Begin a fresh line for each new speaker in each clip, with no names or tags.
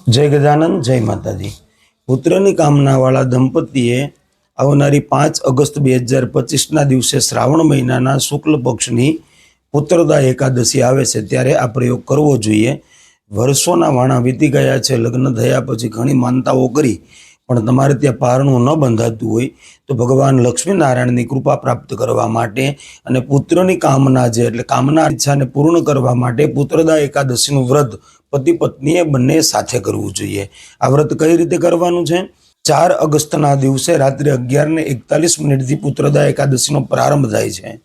जय गजानन जय माताजी। पुत्रनी कामनावाळा दंपतीए आवनारी 5 ऑगस्ट 2025 दिवसे श्रावण महीनाना शुक्ल पक्षनी पुत्रदा एकादशी आवे छे त्यारे आ प्रयोग करवो जोईए। वर्षोना वाणा वीती गया छे, लग्न थया पछी घणी मानताओ करी पण तमारे त्यां पारणुं न बंधातुं होय तो भगवान लक्ष्मीनारायणनी कृपा प्राप्त करवा माटे अने पुत्रनी कामना जे एटले कामना इच्छाने पूर्ण करवा माटे पुत्रदा एकादशीनुं व्रत पति पत्नीए बंने साथे करवुं जोईए। आ व्रत कई रीते करवानुं छे? 4 ऑगस्टना दिवसे रात्रे 11:41 थी पुत्रदा एकादशीनो प्रारंभ थाय छे।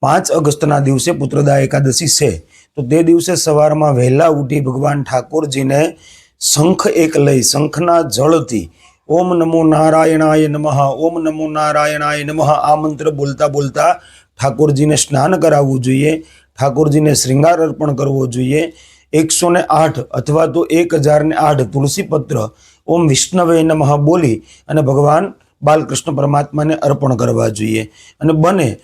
5 ऑगस्टना दिवसे पुत्रदा एकादशी छे तो ते दिवसे सवारमां वहेला उठी भगवान ठाकुरजीने शंख एक लई शंखना जळथी ओम नमो नारायणाय नमः ओम नमो नारायणाय नमः आ मंत्र बोलता बोलता ठाकुरजीने स्नान कराववुं जोईए। ठाकुरजीने श्रृंगार अर्पण करवो जोईए। 108 अथवा तो 1008 तुलसी पत्र ओम विष्णवे नमः बोली अने भगवान बालकृष्ण परमात्मा ने अर्पण करवा जोईए। अने बने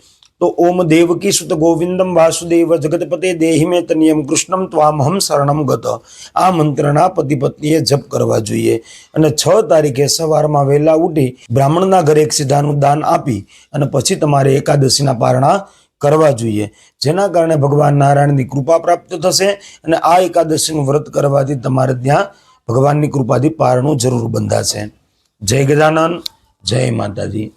तो ओम देवकी सुत गोविंदम वासुदेव जगतपते देहि में तनियम कृष्णम त्वामहम शरणम गत आ मंत्रना पति पत्नीए जप करवा जोईए। अने 6 तारीखे सवारमां वहेला उठी ब्राह्मणना घरे एक सीधानुं दान आपी अने पछी तमारे एकादशीना पारણા करवा जोईए, जेना कारणे भगवान नारायणनी कृपा प्राप्त थशे अने आ एकादशीनुं व्रत करवाथी तमारे त्यां भगवाननी कृपाथी पारણું जरूर बंधाशे। जय गजानन जय माताजी।